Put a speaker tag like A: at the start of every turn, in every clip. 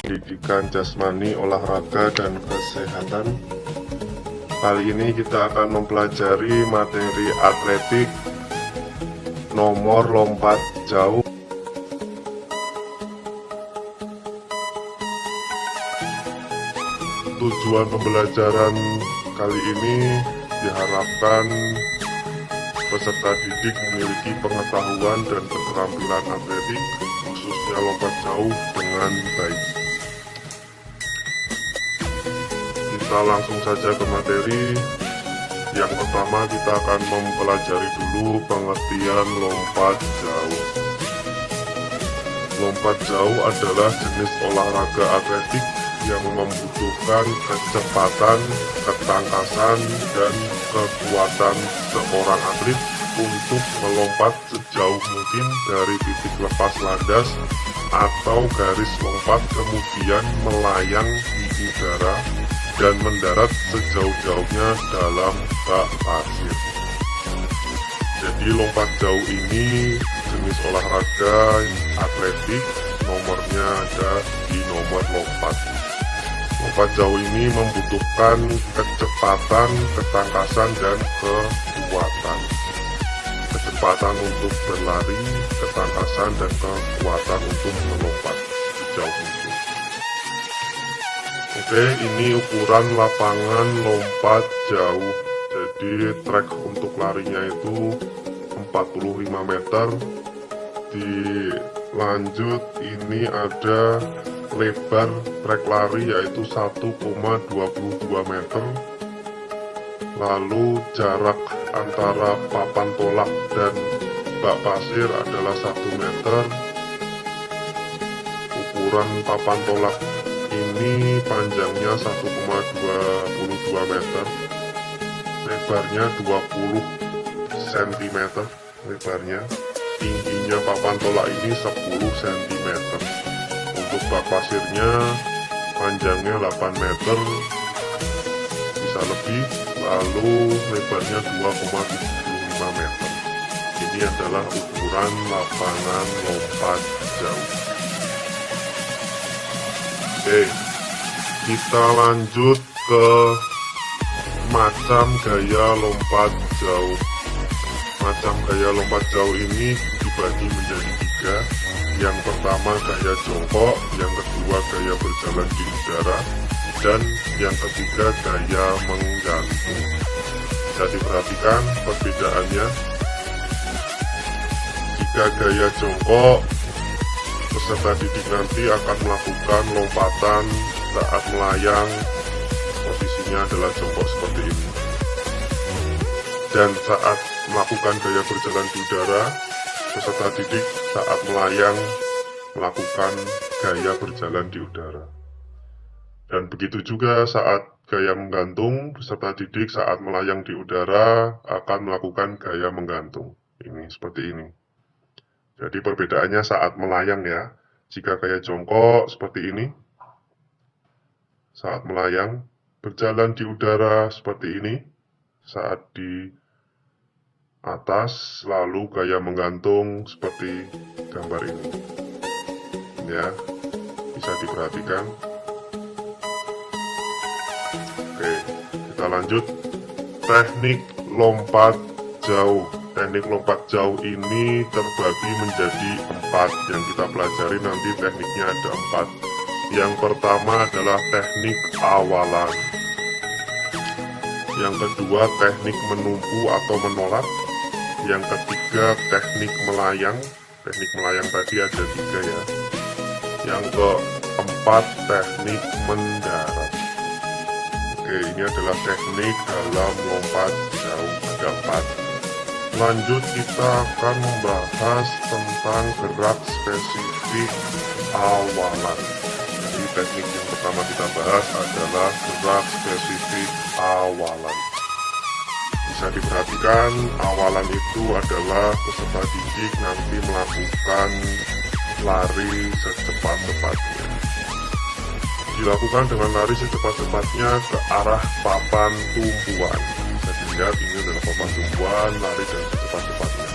A: pendidikan jasmani, olahraga, dan kesehatan. Kali ini kita akan mempelajari materi atletik nomor lompat jauh. Tujuan pembelajaran kali ini diharapkan peserta didik memiliki pengetahuan dan keterampilan atletik, khususnya lompat jauh, dengan baik. Kita langsung saja ke materi. Yang pertama, kita akan mempelajari dulu pengertian lompat jauh. Lompat jauh adalah jenis olahraga atletik yang membutuhkan kecepatan, ketangkasan, dan kekuatan seorang atlet untuk melompat sejauh mungkin dari titik lepas landas atau garis lompat, kemudian melayang di udara dan mendarat sejauh-jauhnya dalam bak pasir. Jadi lompat jauh ini jenis olahraga atletik, nomornya ada di nomor lompat. Lompat jauh ini membutuhkan kecepatan, ketangkasan, dan kekuatan. Kecepatan untuk berlari, ketangkasan, dan kekuatan untuk melompat sejauh mungkin. Oke, ini ukuran lapangan lompat jauh. Jadi trek untuk larinya itu 45 meter. Dilanjut, ini ada lebar trek lari yaitu 1,22 meter. Lalu jarak antara papan tolak dan bak pasir adalah 1 meter. Ukuran papan tolak ini panjangnya 1,22 meter, lebarnya 20 cm lebarnya. Tingginya papan tolak ini 10 cm. Untuk bak pasirnya panjangnya 8 meter, bisa lebih, lalu lebarnya 2,75 meter. Ini adalah ukuran lapangan lompat jauh. Oke, kita lanjut ke macam gaya lompat jauh. Macam gaya lompat jauh ini dibagi menjadi 3. Yang pertama gaya jongkok, yang kedua gaya berjalan di udara, dan yang ketiga gaya menggantung. Bisa diperhatikan perbedaannya. Jika gaya jongkok, peserta didik nanti akan melakukan lompatan saat melayang, posisinya adalah jongkok seperti ini. Dan saat melakukan gaya berjalan di udara, peserta didik saat melayang melakukan gaya berjalan di udara. Dan begitu juga saat gaya menggantung, peserta didik saat melayang di udara akan melakukan gaya menggantung. Ini seperti ini. Jadi perbedaannya saat melayang ya. Jika gaya jongkok seperti ini, saat melayang, berjalan di udara seperti ini, saat di atas, lalu gaya menggantung seperti gambar ini. Ya, bisa diperhatikan. Oke, kita lanjut. Teknik lompat jauh. Teknik lompat jauh ini terbagi menjadi 4. Yang kita pelajari nanti tekniknya ada 4. Yang pertama adalah teknik awalan. Yang kedua teknik menumpu atau menolak. Yang ketiga teknik melayang. Teknik melayang tadi ada 3 ya. Yang keempat teknik mendarat. Oke, ini adalah teknik dalam lompat jauh, ada 4. Lanjut, kita akan membahas tentang gerak spesifik awalan. Jadi teknik yang pertama kita bahas adalah gerak spesifik awalan. Bisa diperhatikan, awalan itu adalah peserta didik nanti melakukan lari secepat-cepatnya. Dilakukan dengan lari secepat-cepatnya ke arah papan tumpuan. Bisa dilihat ini adalah papan tumpuan, lari dan secepat-cepatnya.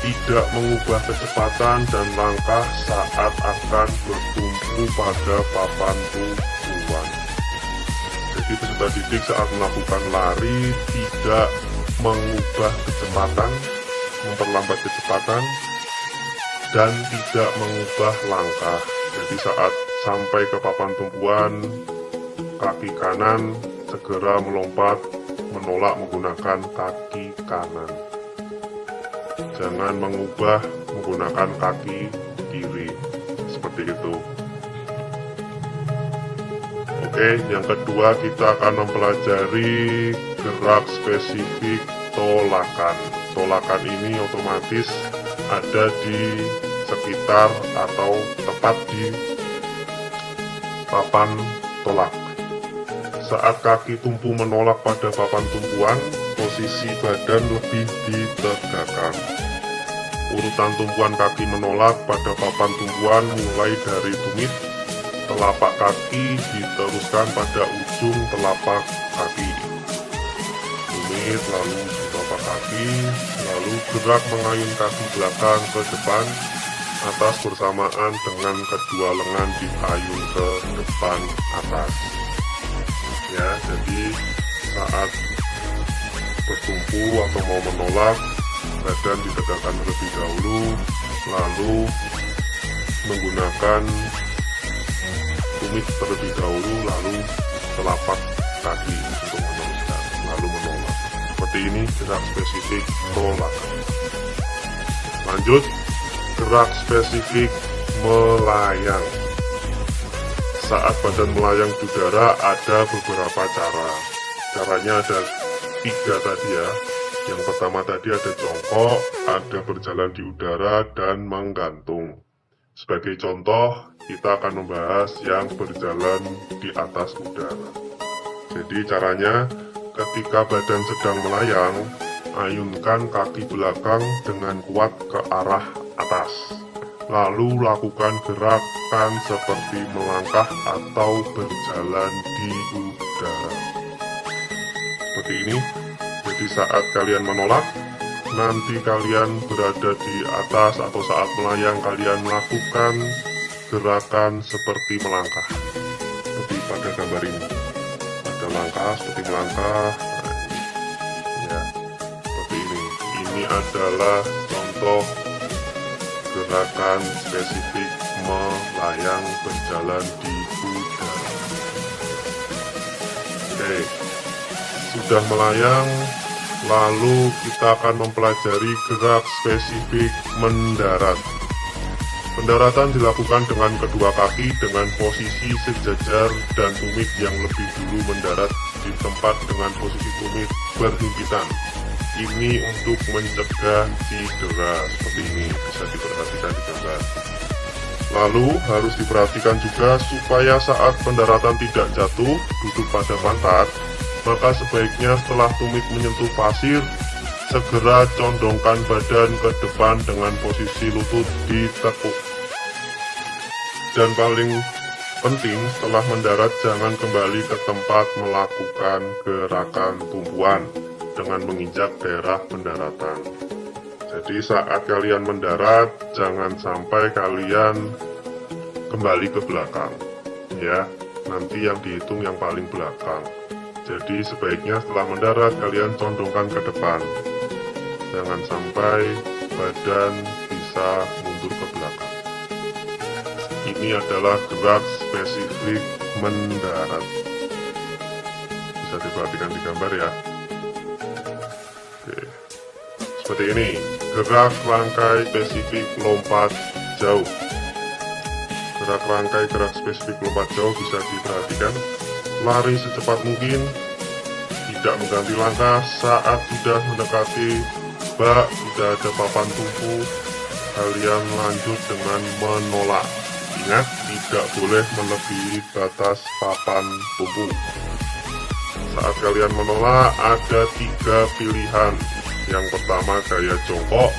A: tidak mengubah kecepatan dan langkah saat akan bertumpu pada papan tumpuan. Jadi peserta didik saat melakukan lari tidak mengubah kecepatan, memperlambat kecepatan, dan tidak mengubah langkah. Jadi saat sampai ke papan tumpuan, kaki kanan segera melompat menolak menggunakan kaki kanan. Jangan mengubah menggunakan kaki kiri, seperti itu. Oke, yang kedua kita akan mempelajari gerak spesifik tolakan. Tolakan ini otomatis ada di sekitar atau tepat di papan tolak. Saat kaki tumpu menolak pada papan tumpuan, posisi badan lebih ditegakkan. Urutan tumpuan kaki menolak pada papan tumpuan mulai dari tumit, telapak kaki diteruskan pada ujung telapak kaki. Tumit, lalu telapak kaki, lalu gerak mengayun kaki belakang ke depan, atas bersamaan dengan kedua lengan diayun ke depan atas. Ya, jadi saat bertumpu atau mau menolak, badan ditegakkan terlebih dahulu, lalu menggunakan tumit terlebih dahulu, lalu telapak kaki untuk meneruskan, lalu menolak. Seperti ini gerak spesifik tolakan. Lanjut, gerak spesifik melayang. Saat badan melayang di udara ada beberapa cara. Caranya ada 3 tadi ya. Yang pertama tadi ada jongkok, ada berjalan di udara, dan menggantung. Sebagai contoh, kita akan membahas yang berjalan di atas udara. Jadi caranya, ketika badan sedang melayang, ayunkan kaki belakang dengan kuat ke arah atas. Lalu lakukan gerakan seperti melangkah atau berjalan di udara. Seperti ini. Jadi saat kalian menolak, nanti kalian berada di atas atau saat melayang kalian melakukan gerakan seperti melangkah. Seperti pada gambar ini. Ada langkah seperti melangkah. Ya, seperti ini. Ini adalah contoh gerakan spesifik melayang berjalan di udara. Oke, sudah melayang, lalu kita akan mempelajari gerak spesifik mendarat. Pendaratan dilakukan dengan kedua kaki dengan posisi sejajar dan tumit yang lebih dulu mendarat di tempat dengan posisi tumit berhimpitan. Ini untuk mencegah cedera. Seperti ini bisa diperhatikan di gambar. Lalu harus diperhatikan juga supaya saat pendaratan tidak jatuh duduk pada pantat, maka sebaiknya setelah tumit menyentuh pasir, segera condongkan badan ke depan dengan posisi lutut ditekuk. Dan paling penting, setelah mendarat jangan kembali ke tempat melakukan gerakan tumpuan dengan menginjak daerah pendaratan. Jadi saat kalian mendarat, jangan sampai kalian kembali ke belakang. Ya, nanti yang dihitung yang paling belakang. Jadi sebaiknya setelah mendarat kalian condongkan ke depan. Jangan sampai badan bisa mundur ke belakang. Ini adalah gerak spesifik mendarat. Bisa diperhatikan di gambar ya. Oke. Seperti ini, gerak rangkai spesifik lompat jauh. Gerak rangkai gerak spesifik lompat jauh bisa diperhatikan. Lari secepat mungkin, tidak mengganti langkah saat sudah mendekati bak, sudah ada papan tumpu, kalian lanjut dengan menolak. Ingat, tidak boleh melebihi batas papan tumpu. Saat kalian menolak, ada 3 pilihan. Yang pertama gaya jongkok,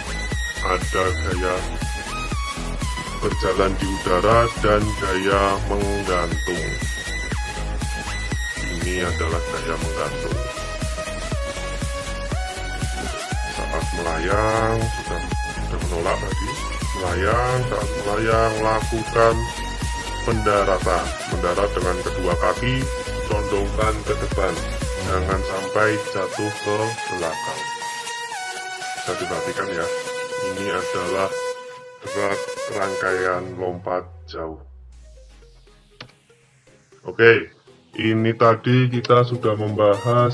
A: ada gaya berjalan di udara, dan gaya menggantung. Ini adalah gaya menggantung. Saat melayang sudah menolak tadi, melayang, saat melayang lakukan pendaratan, mendarat dengan kedua kaki, condongkan ke depan, jangan sampai jatuh ke belakang. Bisa diperhatikan ya, ini adalah berat rangkaian lompat jauh. Oke, ini tadi kita sudah membahas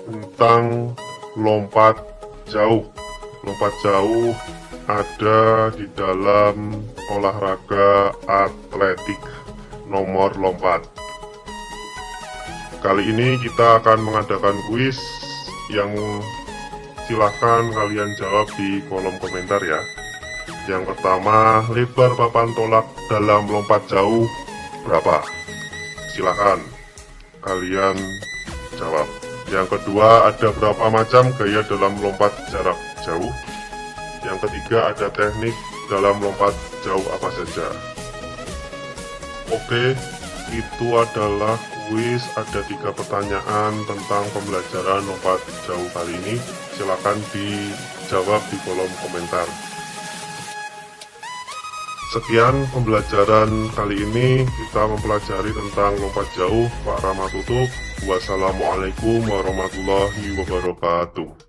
A: tentang lompat jauh. Lompat jauh ada di dalam olahraga atletik nomor lompat. Kali ini kita akan mengadakan kuis yang silahkan kalian jawab di kolom komentar ya. Yang pertama, lebar papan tolak dalam lompat jauh berapa? Silahkan kalian jawab. Yang kedua, ada berapa macam gaya dalam lompat jarak jauh? Yang ketiga, ada teknik dalam lompat jauh apa saja? Oke, itu adalah kuis. Ada 3 pertanyaan tentang pembelajaran lompat jauh kali ini. Silakan dijawab di kolom komentar. Sekian pembelajaran kali ini, kita mempelajari tentang lompat jauh. Pak Rama tutup. Wassalamualaikum warahmatullahi wabarakatuh.